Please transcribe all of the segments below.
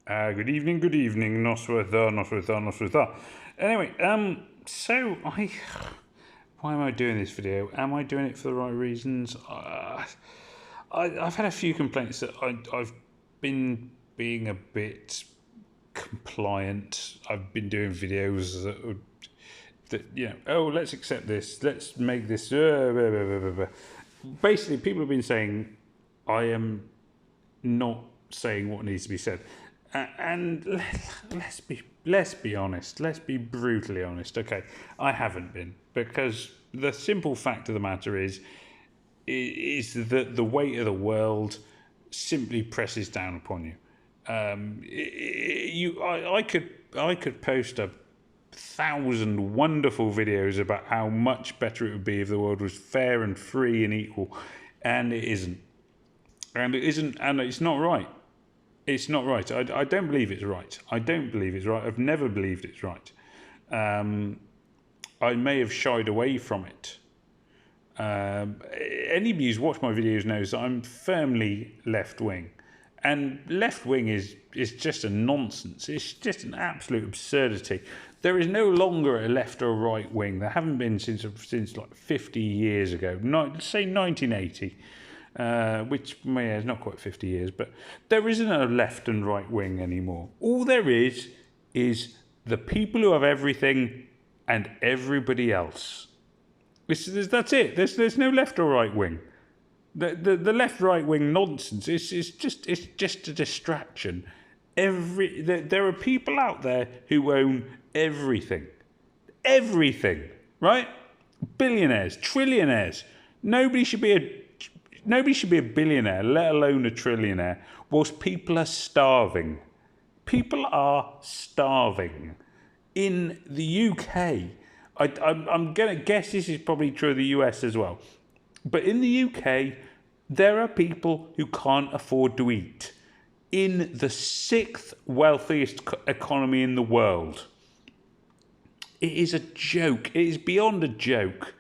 Good evening, Noswitha. Anyway, why am I doing this video? Am I doing it for the right reasons? I've had a few complaints that I've been being a bit compliant. I've been doing videos let's accept this, let's make this. Basically, people have been saying I am not saying what needs to be said. And let's be honest. Let's be brutally honest. Okay, I haven't been, because the simple fact of the matter is that the weight of the world simply presses down upon you. I could post 1,000 wonderful videos about how much better it would be if the world was fair and free and equal, and it isn't. And it isn't, and it's not right. It's not right. I don't believe it's right. I don't believe it's right. I've never believed it's right. I may have shied away from it. Anybody who's watched my videos knows that I'm firmly left-wing. And left-wing is just a nonsense. It's just an absolute absurdity. There is no longer a left or right wing. There haven't been since like 50 years ago. Say 1980. Which is not quite 50 years, but there isn't a left and right wing anymore. All there is the people who have everything and everybody else. That's it. There's no left or right wing. The left right wing nonsense is just a distraction. There are people out there who own everything, right? Billionaires, trillionaires. Nobody should be a billionaire, let alone a trillionaire, whilst people are starving. People are starving. In the UK, I'm going to guess this is probably true of the US as well, but in the UK, there are people who can't afford to eat. In the 6th wealthiest economy in the world. It is a joke. It is beyond a joke.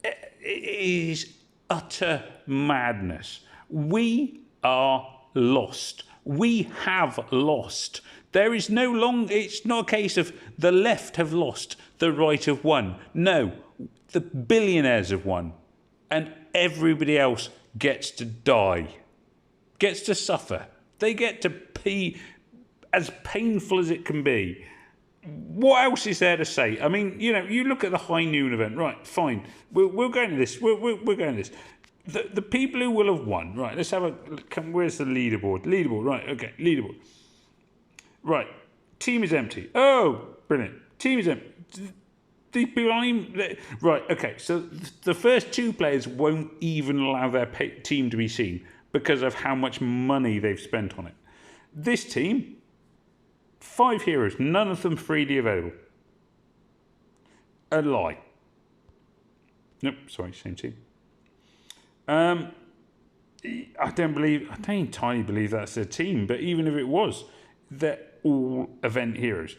It is utter madness. We are lost. We have lost. There is no longer, it's not a case of the left have lost, the right have won. No, the billionaires have won. And everybody else gets to die, gets to suffer. They get to be as painful as it can be. What else is there to say? I mean, you look at the High Noon event, right? Fine, we'll go into this. We're going into this. The people who will have won, right? Let's have a. Where's the leaderboard? Leaderboard, right? Okay, leaderboard. Right, team is empty. Oh, brilliant. Team is empty. These people aren't even right. Okay, so the first 2 players won't even allow their team to be seen because of how much money they've spent on it. This team. 5 heroes, none of them freely available. A lie. Nope, sorry, same team. I don't entirely believe that's a team, but even if it was, they're all event heroes.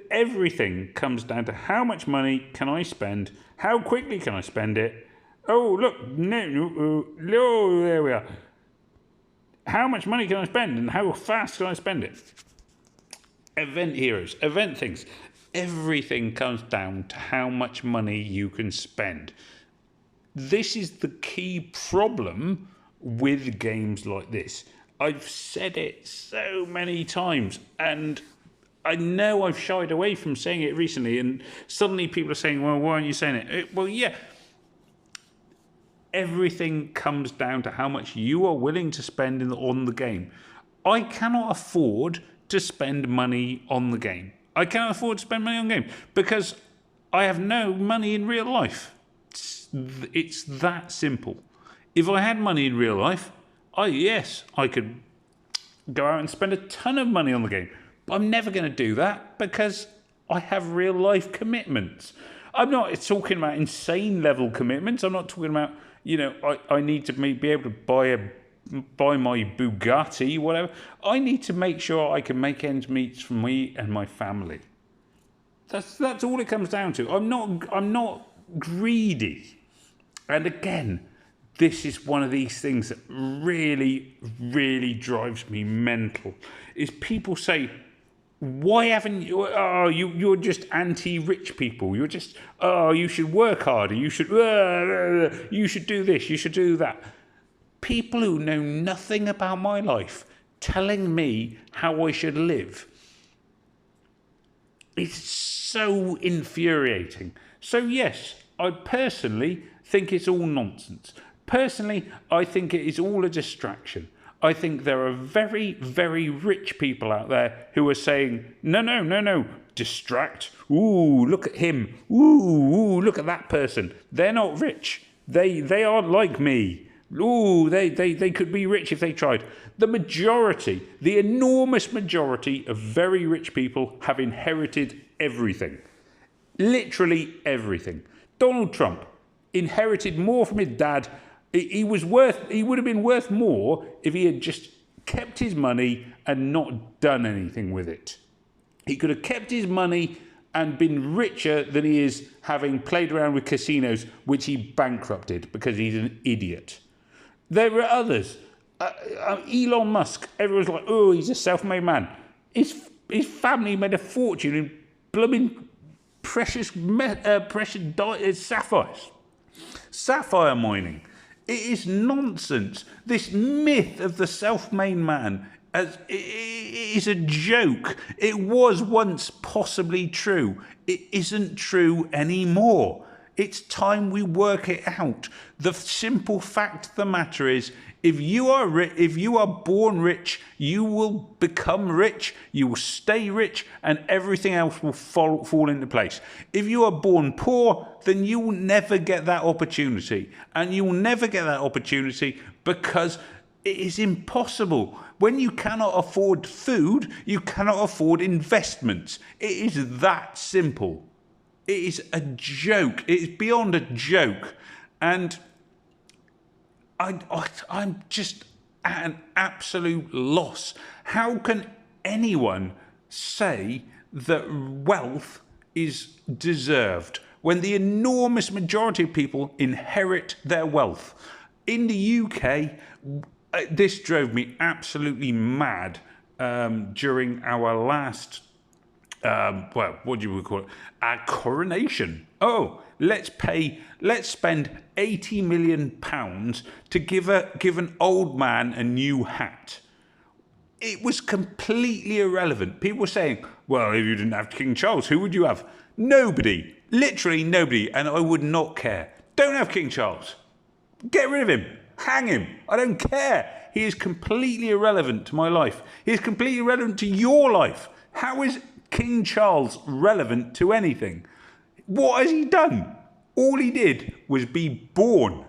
Everything comes down to how much money can I spend, how quickly can I spend it. Oh, look, no, there we are. How much money can I spend and how fast can I spend it? Event heroes, event things. Everything comes down to how much money you can spend. This is the key problem with games like this. I've said it so many times, and I know I've shied away from saying it recently, and suddenly people are saying, well, why aren't you saying it? Well, yeah. Everything comes down to how much you are willing to spend on the game. I cannot afford to spend money on the game. I cannot afford to spend money on the game because I have no money in real life. It's that simple. If I had money in real life, I could go out and spend a ton of money on the game. But I'm never going to do that because I have real life commitments. I'm not talking about insane level commitments. I'm not talking about, I need to be able to buy my Bugatti, whatever. I need to make sure I can make ends meet for me and my family. That's all it comes down to. I'm not greedy. And again, this is one of these things that really, really drives me mental, is people say, why haven't you, you're just anti-rich people. You're just, you should work harder. You should do this, you should do that. People who know nothing about my life telling me how I should live. It's so infuriating. So yes, I personally think it's all nonsense. Personally, I think it is all a distraction. I think there are very, very rich people out there who are saying, no, distract. Ooh, look at him. Ooh, look at that person. They're not rich. They aren't like me. Ooh, they could be rich if they tried. The majority, the enormous majority of very rich people have inherited everything. Literally everything. Donald Trump inherited more from his dad. He would have been worth more if he had just kept his money and not done anything with it. He could have kept his money and been richer than he is having played around with casinos, which he bankrupted because he's an idiot. There were others. Elon Musk, everyone's like, oh, he's a self-made man. His family made a fortune in blooming precious sapphires. Sapphire mining. It is nonsense. This myth of the self-made man is a joke. It was once possibly true. It isn't true anymore. It's time we work it out. The simple fact of the matter is, if you are born rich, you will become rich, you will stay rich, and everything else will fall into place. If you are born poor, then you will never get that opportunity. And you will never get that opportunity because it is impossible. When you cannot afford food, you cannot afford investments. It is that simple. It is a joke. It is beyond a joke. And I'm just at an absolute loss. How can anyone say that wealth is deserved when the enormous majority of people inherit their wealth? In the UK, this drove me absolutely mad during our last, what do you call it? Our coronation. Oh, let's spend £80 million to give an old man a new hat. It was completely irrelevant. People were saying, well, if you didn't have King Charles, who would you have? Nobody. Literally nobody. And I would not care. Don't have King Charles. Get rid of him. Hang him. I don't care. He is completely irrelevant to my life. He is completely irrelevant to your life. How is King Charles relevant to anything? What has he done? All he did was be born.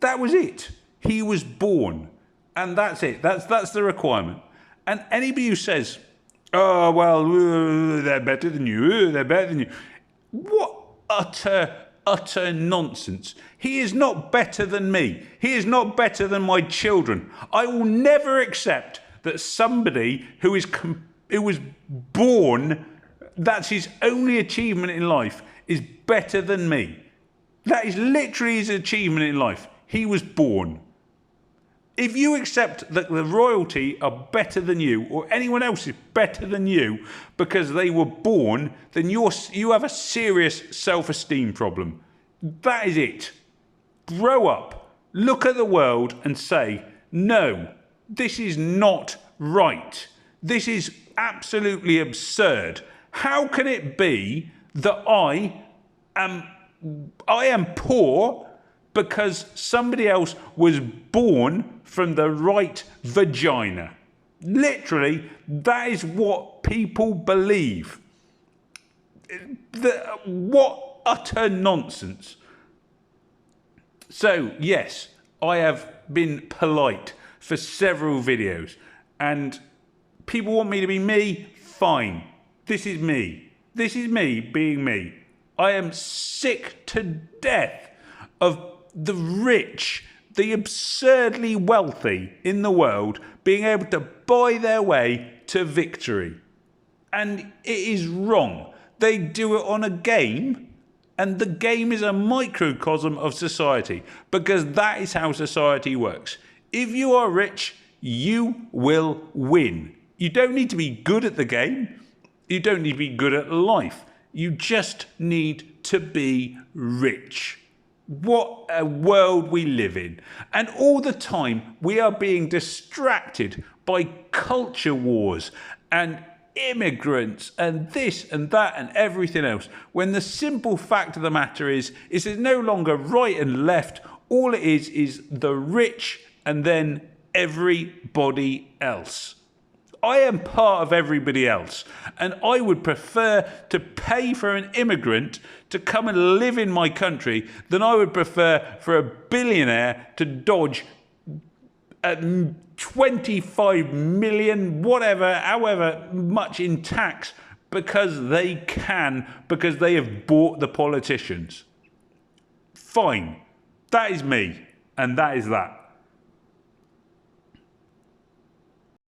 That was it. He was born. And that's it. That's the requirement. And anybody who says, oh, well, they're better than you, they're better than you. What utter nonsense. He is not better than me. He is not better than my children. I will never accept that somebody who was born, that's his only achievement in life, is better than me. That is literally his achievement in life. He was born. If you accept that the royalty are better than you, or anyone else is better than you because they were born, then you have a serious self-esteem problem. That is it. Grow up, look at the world and say, no, this is not right. This is absolutely absurd. How can it be that I am poor because somebody else was born from the right vagina? Literally, that is what people believe. What utter nonsense. So, yes, I have been polite for several videos, and people want me to be me, fine. This is me. This is me being me. I am sick to death of the rich, the absurdly wealthy in the world being able to buy their way to victory. And it is wrong. They do it on a game. And the game is a microcosm of society, because that is how society works. If you are rich, you will win. You don't need to be good at the game. You don't need to be good at life. You just need to be rich. What a world we live in. And all the time we are being distracted by culture wars and immigrants and this and that and everything else, when the simple fact of the matter is it's no longer right and left. All it is the rich and then everybody else. I am part of everybody else, and I would prefer to pay for an immigrant to come and live in my country than I would prefer for a billionaire to dodge 25 million, whatever, however much in tax, because they can, because they have bought the politicians. Fine. That is me, and that is that.